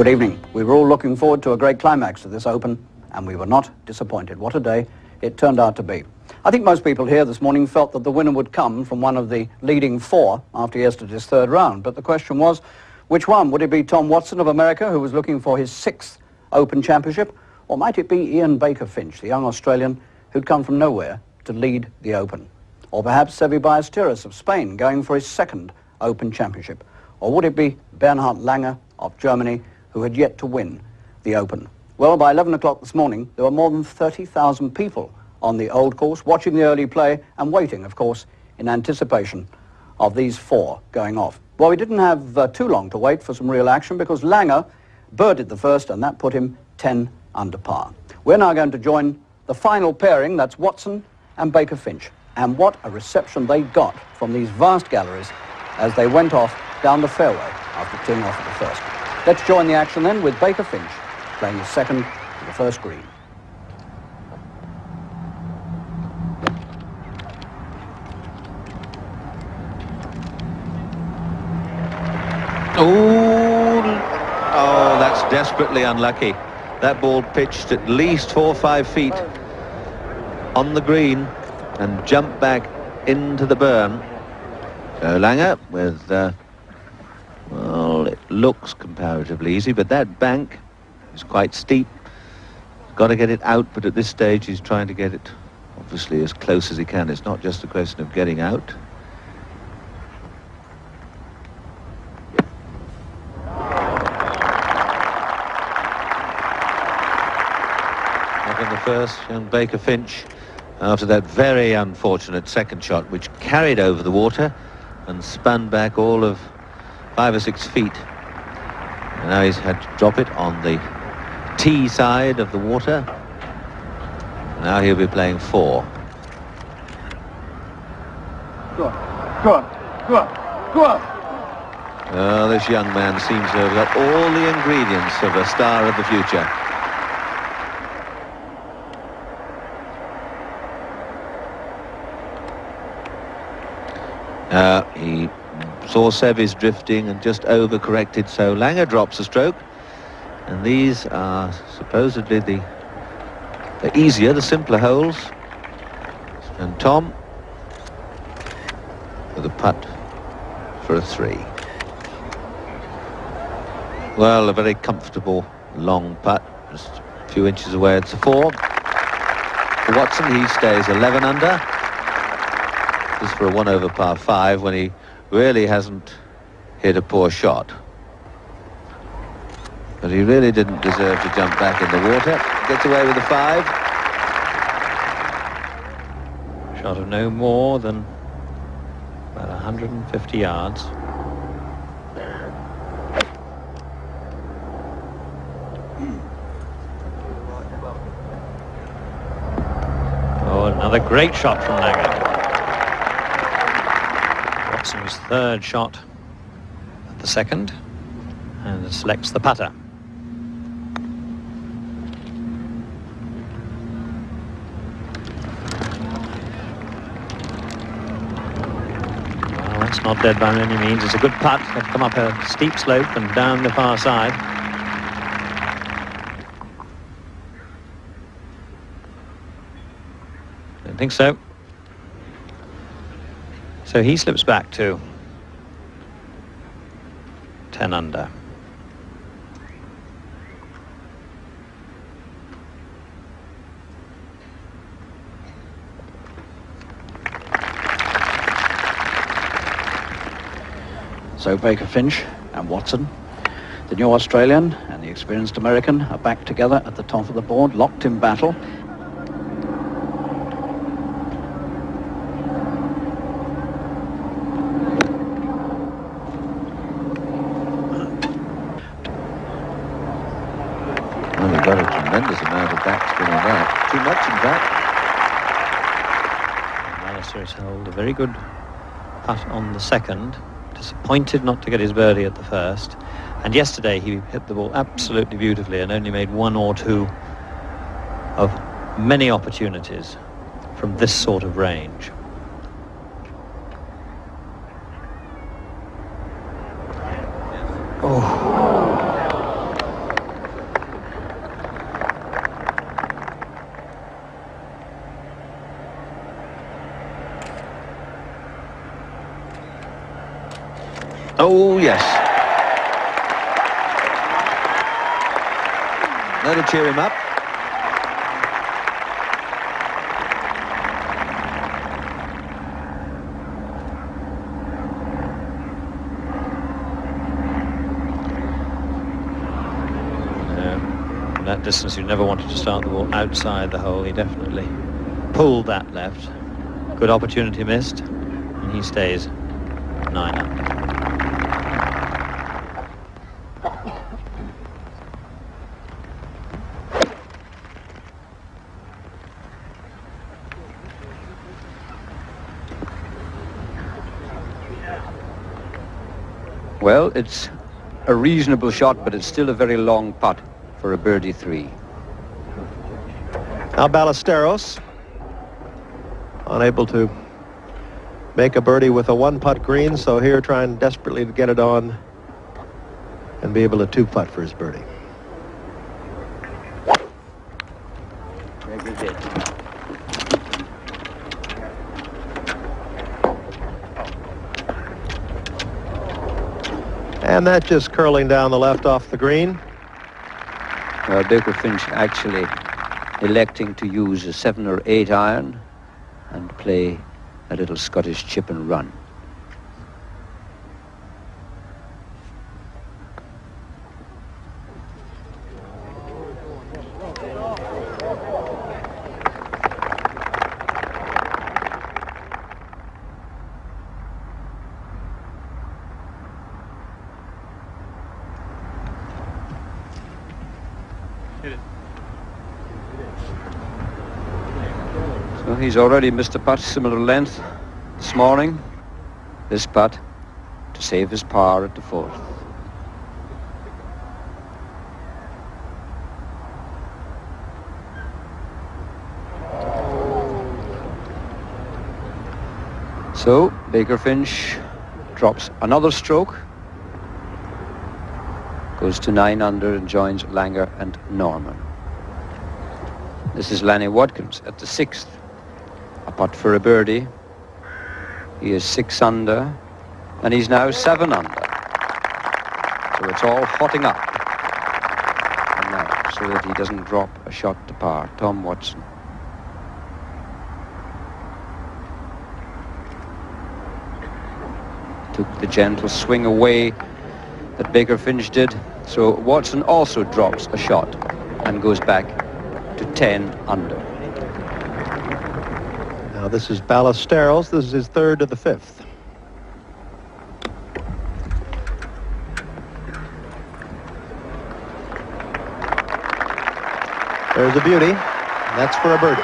Good evening. We were all looking forward to a great climax to this Open, and we were not disappointed. What a day it turned out to be. I think most people here this morning felt that the winner would come from one of the leading four after yesterday's third round. But the question was, which one? Would it be Tom Watson of America, who was looking for his 6th Open championship? Or might it be Ian Baker Finch, the young Australian who'd come from nowhere to lead the Open? Or perhaps Seve Ballesteros of Spain, going for his 2nd Open championship? Or would it be Bernhard Langer of Germany, who had yet to win the Open? Well, by 11 o'clock this morning, there were more than 30,000 people on the old course, watching the early play and waiting, of course, in anticipation of these 4 going off. Well, we didn't have too long to wait for some real action because Langer birdied the first, and that put him 10 under par. We're now going to join the final pairing, that's Watson and Baker Finch. And what a reception they got from these vast galleries as they went off down the fairway after teeing off at the first. Let's join the action then with Baker Finch playing his 2nd to the first green. Oh, that's desperately unlucky. That ball pitched at least 4 or 5 feet on the green and jumped back into the burn. So Langer with, well, it looks comparatively easy, but that bank is quite steep. Got to get it out, but at this stage he's trying to get it obviously as close as he can. It's not just a question of getting out. On the first, young Baker Finch, after that very unfortunate 2nd shot, which carried over the water and spun back all of 5 or 6 feet. And now he's had to drop it on the tee side of the water. Now he'll be playing 4. Go on, go on, go on, go on. Oh, this young man seems to have got all the ingredients of a star of the future. He saw Seve's drifting and just overcorrected, so Langer drops a stroke. And these are supposedly the easier, the simpler holes. And Tom with a putt for a 3. Well, a very comfortable long putt, just a few inches away. It's a 4. For Watson, he stays 11 under. This for a 1 over par 5 when he really hasn't hit a poor shot. But he really didn't deserve to jump back in the water. Gets away with a 5. Shot of no more than about 150 yards. Oh, another great shot from Langer. Watson's 3rd shot at the 2nd, and selects the putter. Well, that's not dead by any means. It's a good putt. They've come up a steep slope and down the far side. Don't think so. So he slips back to 10 under. So Baker Finch and Watson, the new Australian and the experienced American, are back together at the top of the board, locked in battle. Well, he got a tremendous amount of backspin on that. Too much, in fact. Ballesteros held a very good putt on the 2nd. Disappointed not to get his birdie at the 1st. And yesterday he hit the ball absolutely beautifully and only made 1 or 2 of many opportunities from this sort of range. Oh, yes. That'll cheer him up. From that distance, you never wanted to start the ball outside the hole. He definitely pulled that left. Good opportunity missed, and he stays 9 under. Well, it's a reasonable shot, but it's still a very long putt for a birdie 3. Now Ballesteros, unable to make a birdie with a 1-putt green, so here trying desperately to get it on and be able to 2-putt for his birdie. Very good hit. And that just curling down the left off the green. Baker Finch actually electing to use a 7 or 8 iron and play a little Scottish chip and run. So he's already missed a putt similar length this morning. This putt to save his par at the 4th. So Baker Finch drops another stroke, goes to 9 under and joins Langer and Norman. This is Lanny Wadkins at the 6th. A putt for a birdie. He is 6 under, and he's now 7 under. So it's all hotting up. And now, so that he doesn't drop a shot to par. Tom Watson. Took the gentle swing away that Baker Finch did. So Watson also drops a shot and goes back to 10 under. Now this is Ballesteros. This is his 3rd of the 5th. There's a beauty. That's for a birdie.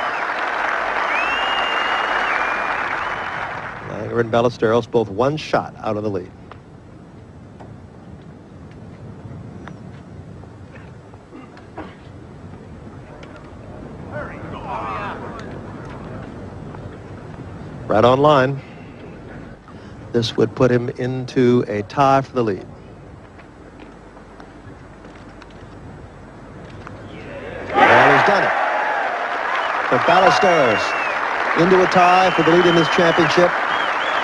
Langer and Ballesteros both 1 shot out of the lead. Right on line. This would put him into a tie for the lead. And he's done it. So Ballesteros into a tie for the lead in this championship.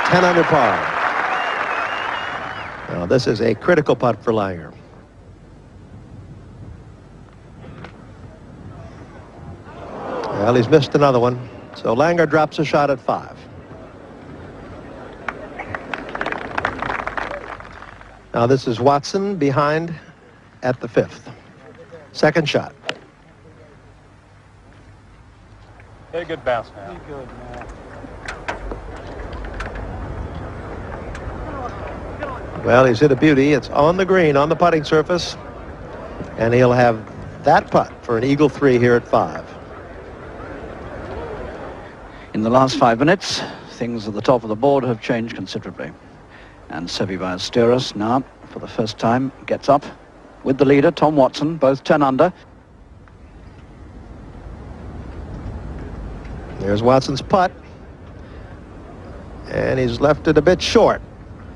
10 under par. Now this is a critical putt for Langer. Well, he's missed another one. So Langer drops a shot at 5. Now this is Watson behind at the 5th. Second shot. Very good bounce now. Good, man. Well, he's hit a beauty. It's on the green, on the putting surface. And he'll have that putt for an eagle 3 here at 5. In the last 5 minutes, things at the top of the board have changed considerably. And Seve Ballesteros now, for the first time, gets up with the leader, Tom Watson, both 10 under. There's Watson's putt. And he's left it a bit short.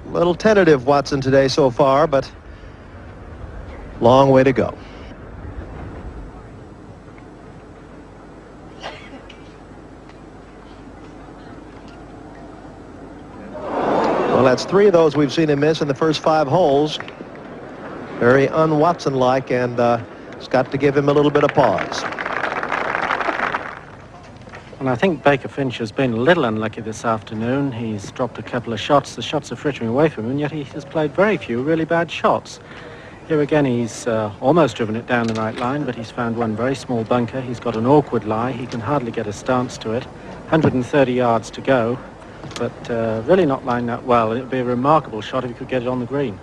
A little tentative, Watson, today so far, but long way to go. Well, Well, that's 3 of those we've seen him miss in the first 5 holes. Very un-Watson-like, and it's got to give him a little bit of pause. And I think Baker Finch has been a little unlucky this afternoon. He's dropped a couple of shots. The shots are frittering away from him, and yet he has played very few really bad shots. Here again, he's almost driven it down the right line, but he's found one very small bunker. He's got an awkward lie. He can hardly get a stance to it. 130 yards to go, but really not lying that well. It would be a remarkable shot if he could get it on the green.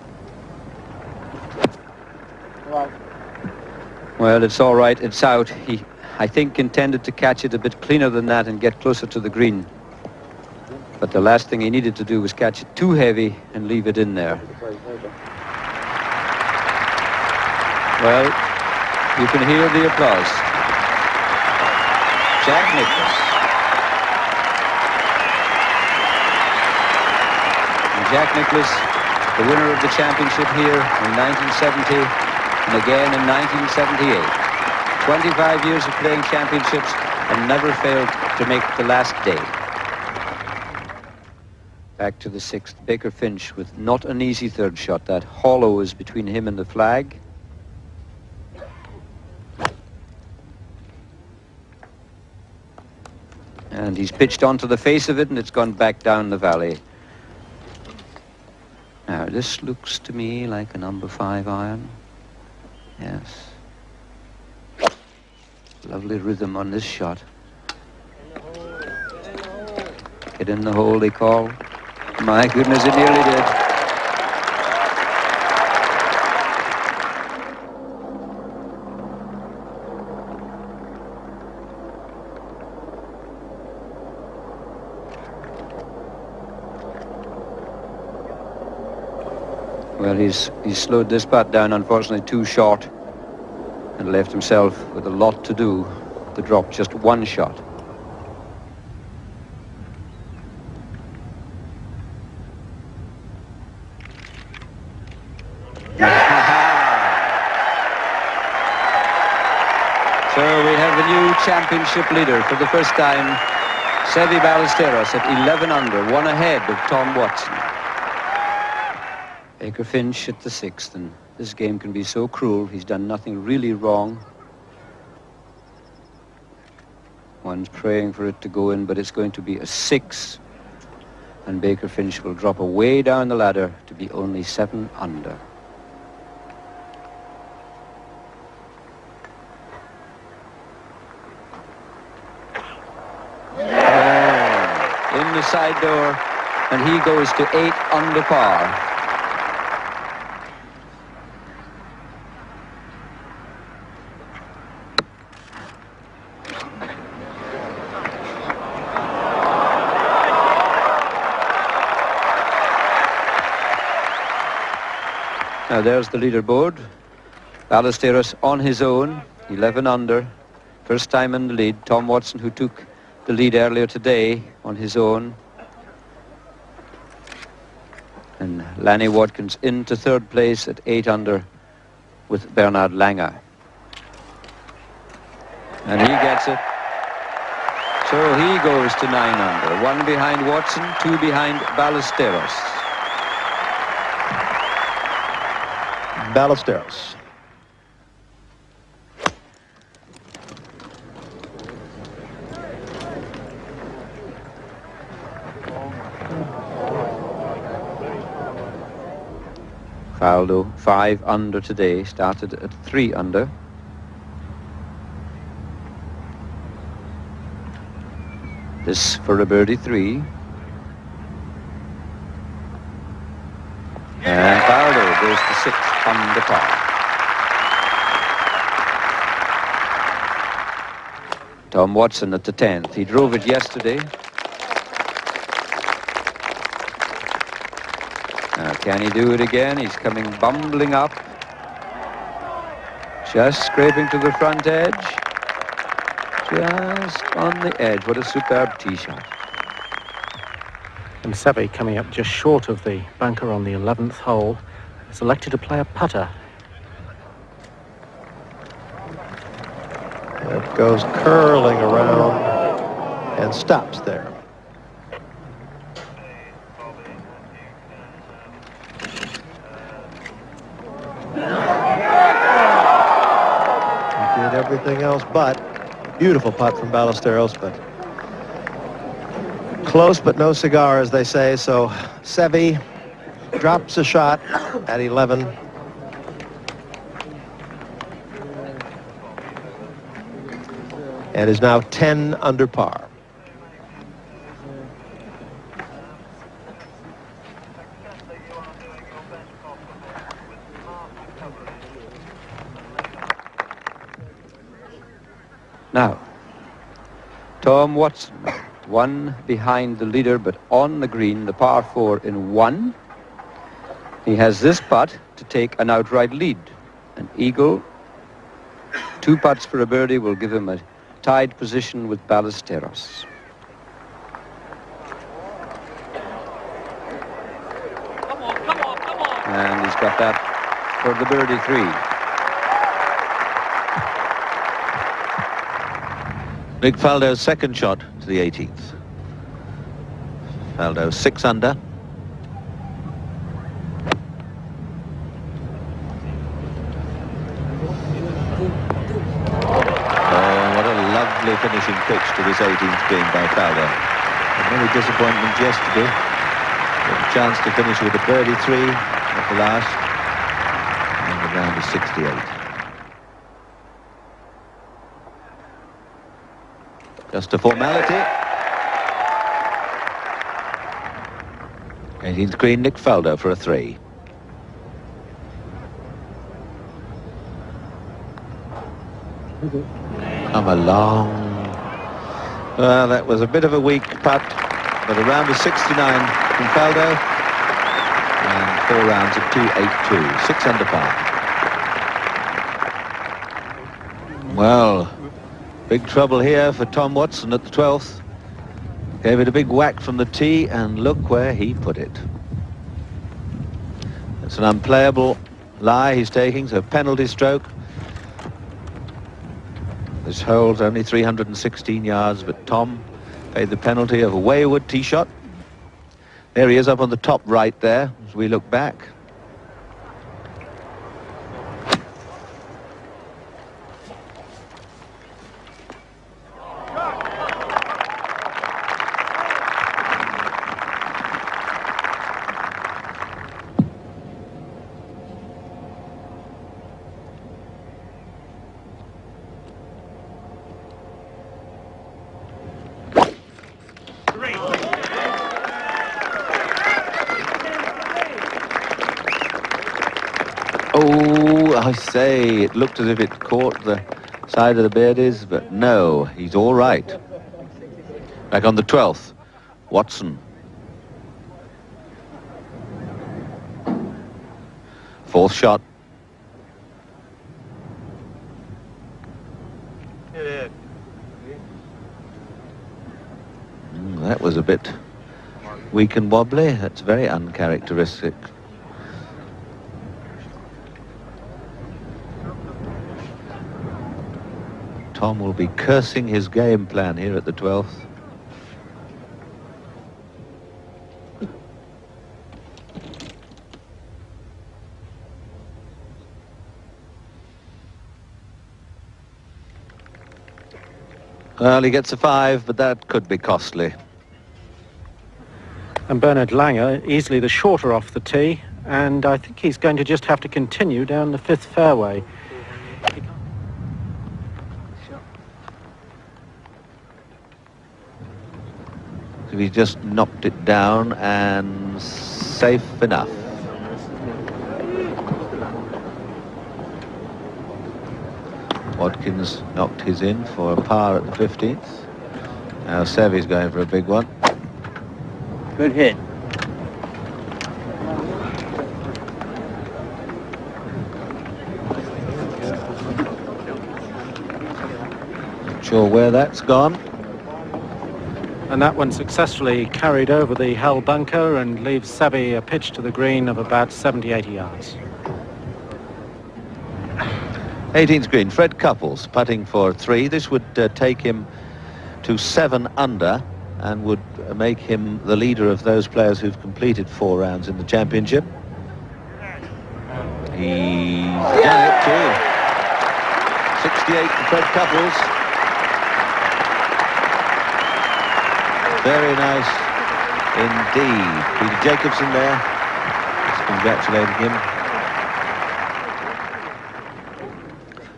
Well, it's all right. It's out. He, I think, intended to catch it a bit cleaner than that and get closer to the green. But the last thing he needed to do was catch it too heavy and leave it in there. Well, you can hear the applause. Jack Nicklaus. And Jack Nicklaus, the winner of the championship here in 1970 and again in 1978. 25 years of playing championships and never failed to make the last day. Back to the 6th, Baker Finch with not an easy third shot. That hollow is between him and the flag. And he's pitched onto the face of it, and it's gone back down the valley. Now, this looks to me like a number 5 iron. Yes. Lovely rhythm on this shot. Get in the hole, they call. My goodness, it nearly did. Well, he's slowed this putt down, unfortunately, too short, and left himself with a lot to do to drop just 1 shot. So we have the new championship leader for the first time, Seve Ballesteros at 11 under, 1 ahead of Tom Watson. Baker Finch at the 6th, and this game can be so cruel. He's done nothing really wrong. One's praying for it to go in, but it's going to be a 6, and Baker Finch will drop away down the ladder to be only 7 under. In the side door, and he goes to 8 under par. Now there's the leaderboard. Ballesteros on his own, 11 under, first time in the lead. Tom Watson, who took the lead earlier today, on his own. And Lanny Wadkins into 3rd place at 8 under with Bernard Langer. And he gets it. So he goes to 9 under. 1 behind Watson, 2 behind Ballesteros. Ballesteros. Faldo, 5 under today, started at 3 under. This for a birdie 3. And Faldo goes to 6 under par. Tom Watson at the 10th. He drove it yesterday. Now, can he do it again? He's coming bumbling up. Just scraping to the front edge. Just on the edge. What a superb tee shot. And Seve, coming up just short of the bunker on the 11th hole, has elected to play a putter. It goes curling around and stops there. everything else, but beautiful putt from Ballesteros, but close but no cigar, as they say. So Seve drops a shot at 11. And is now 10 under par. Now, Tom Watson, one behind the leader, but on the green, the par 4 in 1. He has this putt to take an outright lead. An eagle, 2 putts for a birdie will give him a tied position with Ballesteros. And he's got that for the birdie 3. Nick Faldo's second shot to the 18th. Faldo 6 under. Lovely finishing pitch to this 18th green by Faldo. Many disappointments yesterday. Got a chance to finish with a birdie 3 at the last. And the round is 68. Just a formality. 18th green, Nick Faldo for a 3. Come along. Well, that was a bit of a weak putt, but a round of 69 from Faldo, and 4 rounds of 282, 6 under par. Well, big trouble here for Tom Watson at the 12th. Gave it a big whack from the tee, and look where he put it. It's an unplayable lie he's taking, so penalty stroke. This hole's only 316 yards, but Tom paid the penalty of a wayward tee shot. There he is up on the top right there as we look back. Oh, I say, it looked as if it caught the side of the birdies, but no, he's all right. Back on the 12th, Watson. 4th shot. That was a bit weak and wobbly. That's very uncharacteristic. Tom will be cursing his game plan here at the 12th. Well, he gets a 5, but that could be costly. And Bernard Langer, easily the shorter off the tee, and I think he's going to just have to continue down the 5th fairway. So he just knocked it down and safe enough. Watkins knocked his in for a par at the 15th. Now Seve's going for a big one. Good hit. Not sure where that's gone. And that one successfully carried over the hull bunker and leaves Seve a pitch to the green of about 70-80 yards. 18th green, Fred Couples putting for 3. This would take him to 7 under and would make him the leader of those players who've completed 4 rounds in the championship. He's done it too. for Fred Couples. Very nice indeed. Peter Jacobson there. Just congratulating him.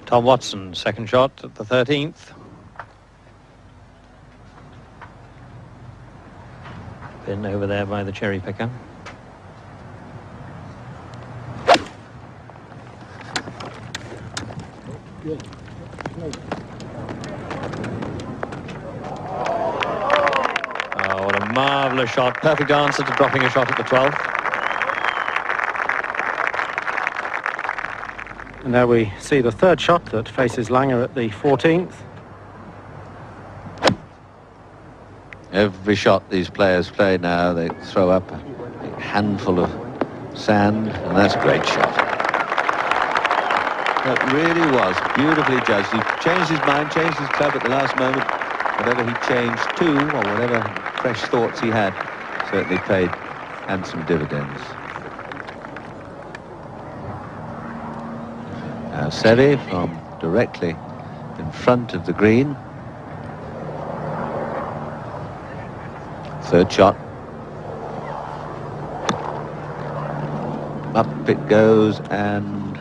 Tom Watson, second shot at the 13th. Been over there by the cherry picker. Oh, what a marvellous shot. Perfect answer to dropping a shot at the 12th. And now we see the third shot that faces Langer at the 14th. Every shot these players play now, they throw up a handful of sand, and that's a great shot. That really was beautifully judged. He changed his mind, changed his club at the last moment. Whatever he changed to, or whatever fresh thoughts he had, certainly paid handsome dividends. Now Seve from directly in front of the green. Third shot. Up it goes, and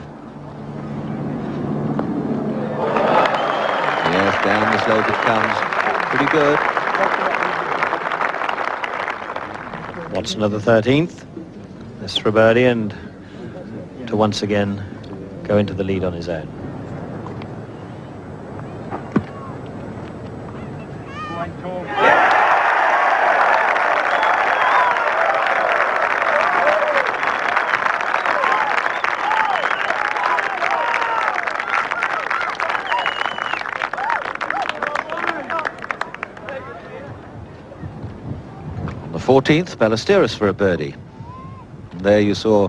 yes, down the slope it comes. Pretty good. Watson at the 13th. This for a birdie, and to once again go into the lead on his own. On the 14th, Ballesteros for a birdie. And there you saw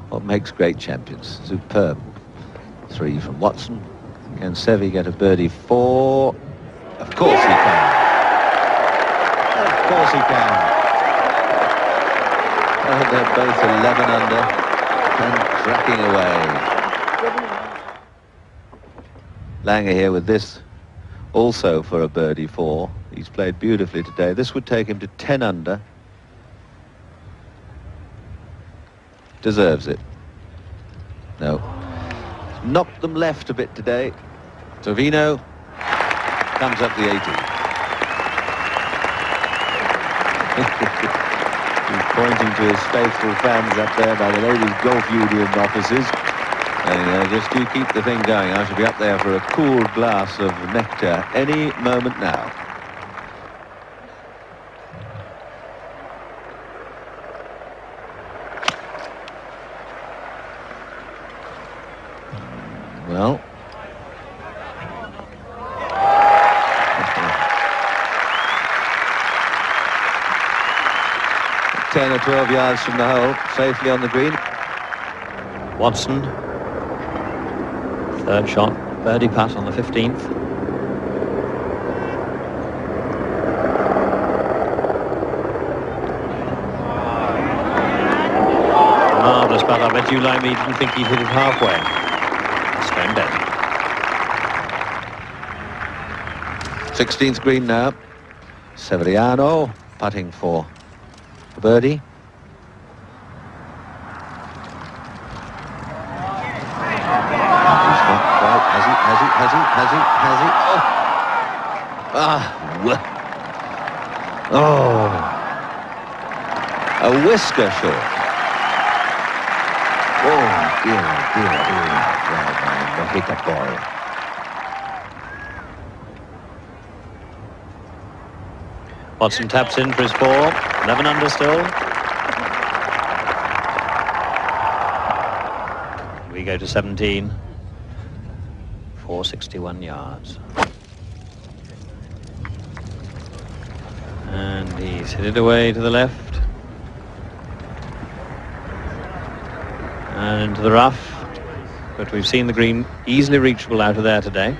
what makes great champions. Superb. 3 from Watson. Can Seve get a birdie 4? Of course he can. Of course he can. Oh, they're both 11 under and cracking away. Langer here with this also for a birdie 4. He's played beautifully today. This would take him to 10 under. Deserves it. No. Knocked them left a bit today. Trevino comes up the 18. He's pointing to his faithful fans up there by the Ladies Golf Union offices. And just you keep the thing going. I shall be up there for a cool glass of nectar any moment now. Well, 10 or 12 yards from the hole, safely on the green. Watson, third shot, birdie putt on the 15th. Marvellous putt. I bet you, like me, didn't think he'd hit it halfway. Stone dead. 16th green now. Severiano putting for the birdie. Has he? Oh, a whisker short. Oh, dear. The hiccup ball. Watson taps in for his 4. 11 under still. We go to 17. 461 yards. And he's hit it away to the left. And into the rough. But we've seen the green easily reachable out of there today.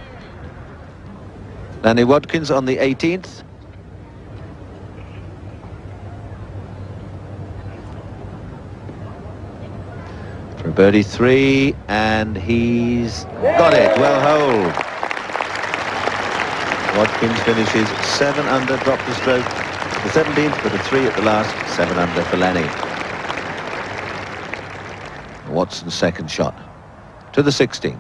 Danny Watkins on the 18th. For birdie 3, and he's got it. Well holed. Watkins finishes 7 under, dropped a stroke the 17th, but a 3 at the last, 7 under for Lanny. Watson's second shot to the 16th.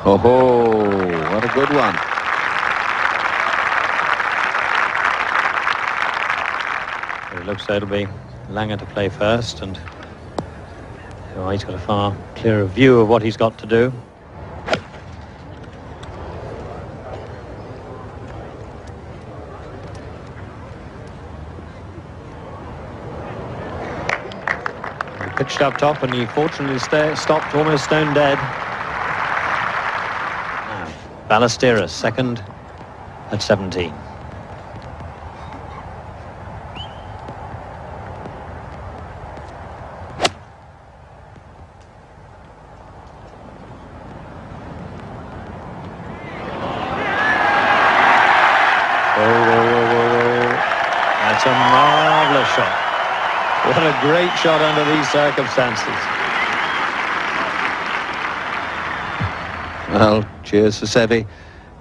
Oh, what a good one. It looks like it'll be Langer to play first, and he's got a far clearer view of what he's got to do. He pitched up top, and he fortunately stopped almost stone dead. Now, Ballesteros second at 17. That's a marvellous shot. What a great shot under these circumstances. Well, cheers for Seve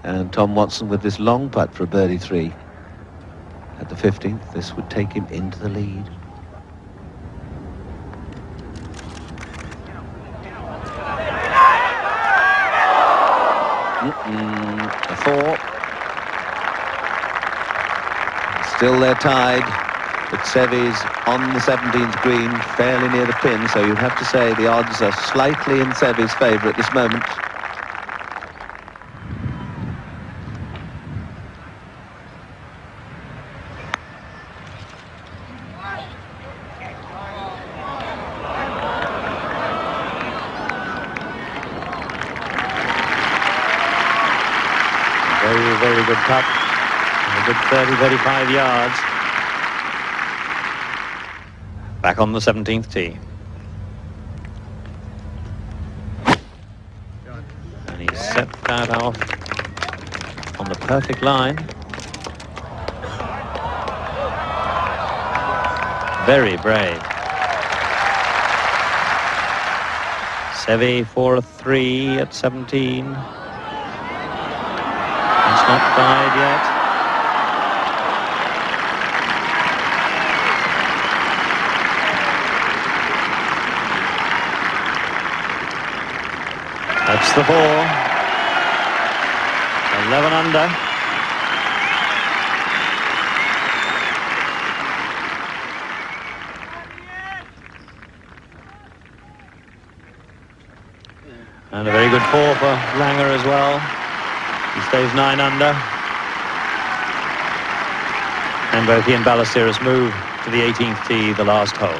and Tom Watson with this long putt for a birdie 3 at the 15th. This would take him into the lead. A 4. Still they're tied, but Seve's on the 17th green, fairly near the pin, so you'd have to say the odds are slightly in Seve's favour at this moment. Very, very good putt. A good 30, 35 yards. Back on the 17th tee. And he set that off on the perfect line. Very brave. Seve for a 3 at 17. It's not died yet. That's the 4. 11 under. And a very good 4 for Langer as well. He stays 9 under. And both he and Ballesteros move to the 18th tee, the last hole.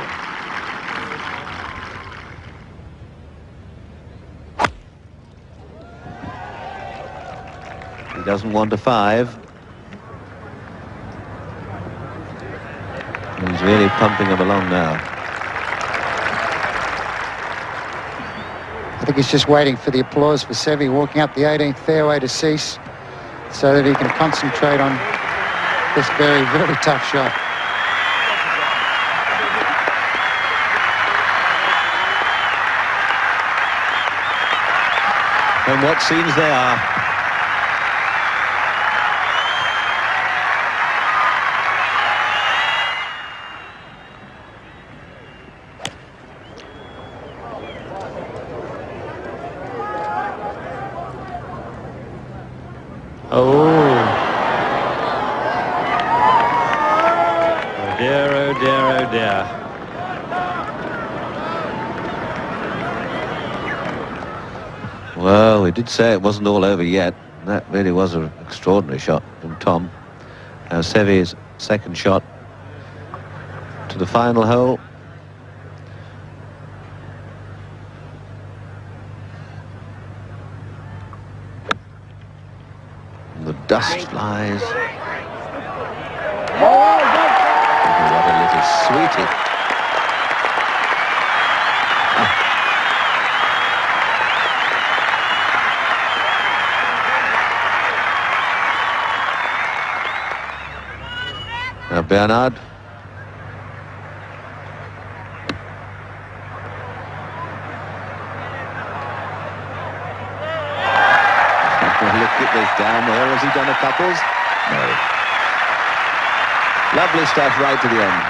He doesn't want a 5. He's really pumping him along now. I think he's just waiting for the applause for Seve walking up the 18th fairway to cease so that he can concentrate on this very, very tough shot. And what scenes they are. Oh. Oh dear, oh dear, oh dear. Well, we did say it wasn't all over yet. That really was an extraordinary shot from Tom. Now Seve's second shot to the final hole. The dust flies. Oh, what a little sweetie. Now Bernard. it this down the hill. Has he done a couples? No. Lovely stuff right to the end.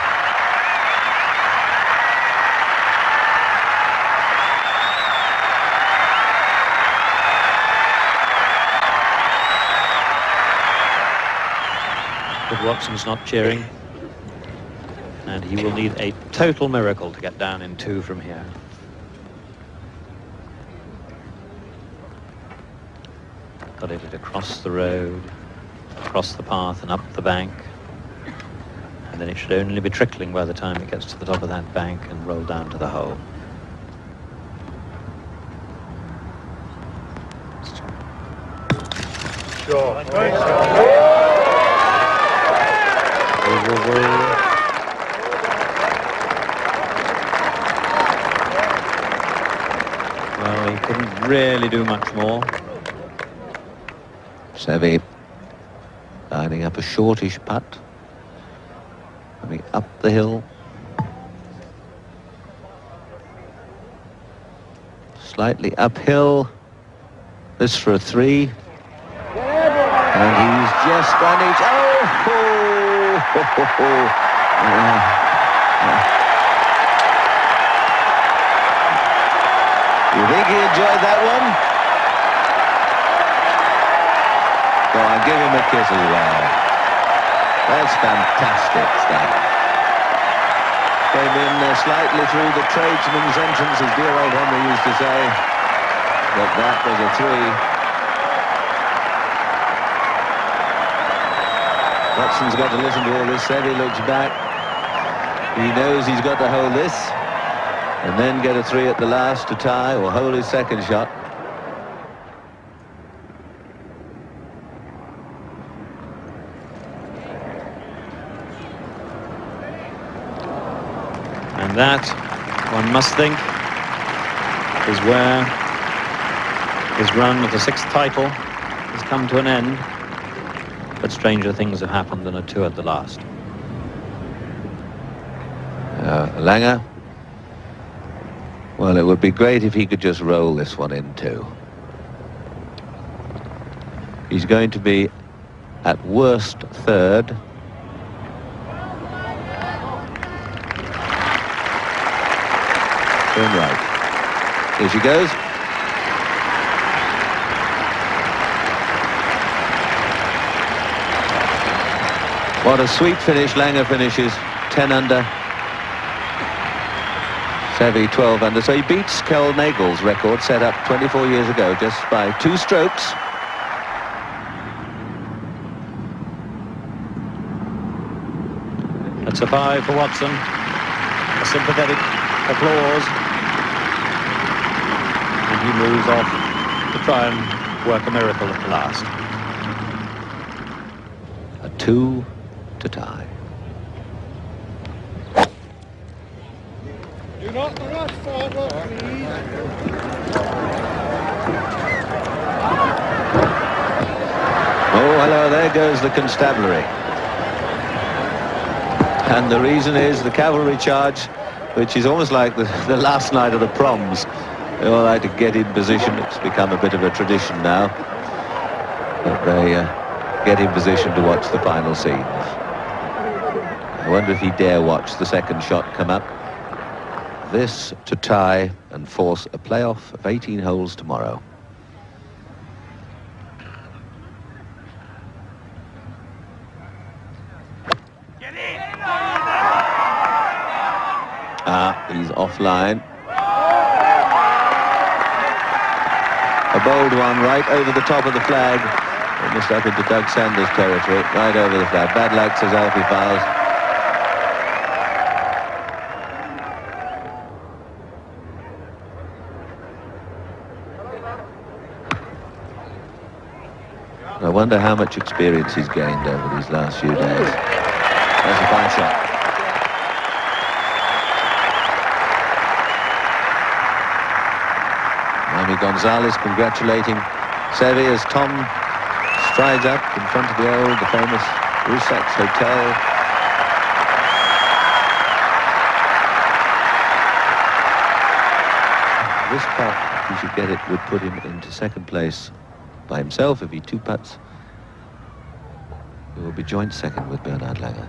But Watson's not cheering. And he will need a total miracle to get down in 2 from here. Got it across the road, across the path and up the bank. And then it should only be trickling by the time it gets to the top of that bank and roll down to the hole. Well, he couldn't really do much more. Seve lining up a shortish putt. Coming up the hill. Slightly uphill. This for a 3. And he's just done it. You think he enjoyed that one? Go on, give him a kiss as well. That's fantastic stuff. Came in slightly through the tradesman's entrance, as dear old Henry used to say. But that was a 3. Watson's got to listen to all this. Seve looks back. He knows he's got to hold this and then get a 3 at the last to tie or hold his second shot. And that, one must think, is where his run of the 6th title has come to an end. But stranger things have happened than a 2 at the last. Langer. Well, it would be great if he could just roll this one in 2. He's going to be at worst 3rd. Turn right. Here she goes. What a sweet finish. Langer finishes 10 under. Seve 12 under. So he beats Kel Nagel's record set up 24 years ago just by 2 strokes. That's a 5 for Watson. A sympathetic applause. And he moves off to try and work a miracle at the last. A 2 to tie. Do not rush forward, please. Oh, hello, there goes the constabulary. And the reason is the cavalry charge, which is almost like the last night of the proms. They all like to get in position. It's become a bit of a tradition now. But they get in position to watch the final scenes. I wonder if he dare watch the second shot come up. This to tie and force a playoff of 18 holes tomorrow. He's offline. A bold one right over the top of the flag. Almost up into Doug Sanders' territory. Right over the flag. Bad luck, says Alfie Fowles. I wonder how much experience he's gained over these last few days. That's a fine shot. Jaime Gonzalez congratulating Seve as Tom strides up in front of the famous Rusacks Hotel. This putt, if he should get it, would put him into second place by himself. If he two putts, he will be joint second with Bernhard Langer.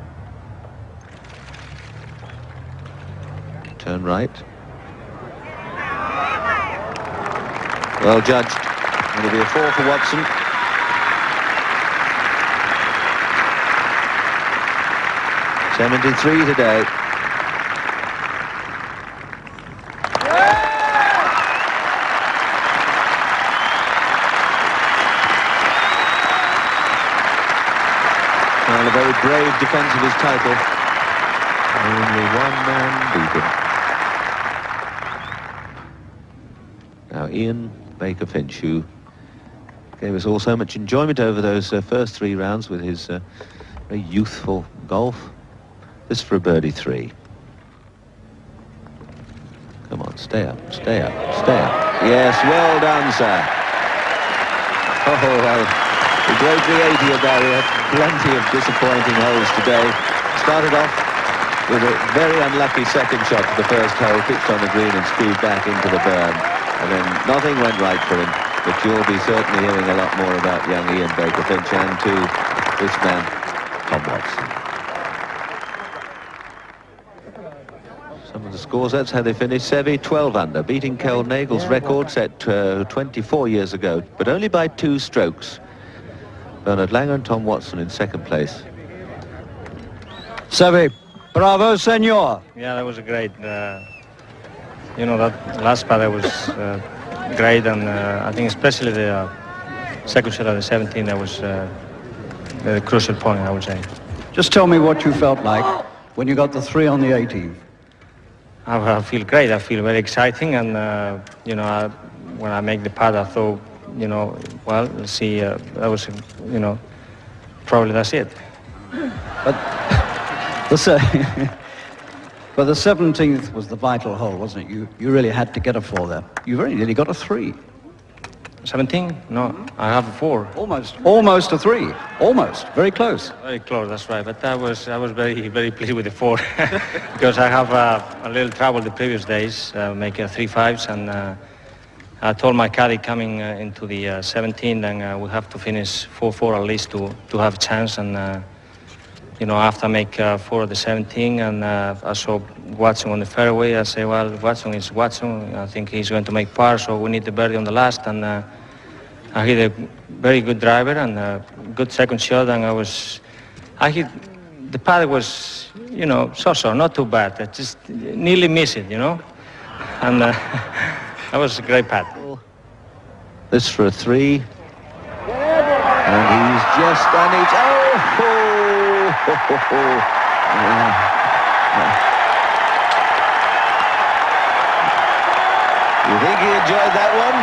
Turn right. Well judged. It'll be a 4 for Watson. .73 today. Well, a very brave defence of his title. Only one man beat him. Now Ian Baker Finch, who gave us all so much enjoyment over those first 3 rounds with his very youthful golf. This for a birdie 3. Come on, stay up, stay up, stay up. Yes, well done, sir. Oh, well, the great V80 Barry had plenty of disappointing holes today. Started off with a very unlucky second shot to the first hole, pitched on the green and screwed back into the burn. And then nothing went right for him. But you'll be certainly hearing a lot more about young Ian Baker Finch and to this man, Tom Watson. Some of the scores, that's how they finished. Seve 12 under, beating Kel Nagel's record set 24 years ago, but only by 2 strokes. Bernhard Langer and Tom Watson in second place. Seve, bravo, senor. Yeah, that was a great. You know, that last part that was great, and I think especially the second shot of the 17, that was the crucial point, I would say. Just tell me what you felt like when you got the 3 on the 18th. I feel great. I feel very exciting, and you know, when I make the putt, I thought, you know, well, let's see. That was, you know, probably that's it. But but the 17th was the vital hole, wasn't it? You really had to get a 4 there. You very nearly got a 3. 17? No, I have a 4. Almost a 3. Almost. Very close. Very close, that's right. But I was very pleased with the 4 because I have a little trouble the previous days, making 3 5s, and I told my caddy coming into the 17, and we have to finish 4-4 at least to have a chance. And you know, after I make 4 of the 17, and I saw Watson on the fairway, I say, well, Watson is Watson. I think he's going to make par, so we need the birdie on the last. And I hit a very good driver and a good second shot, and I hit, the pad was, you know, so-so, not too bad. I just nearly missed it, you know. And that was a great pad. This for a 3. And he's just done it. You think he enjoyed that one?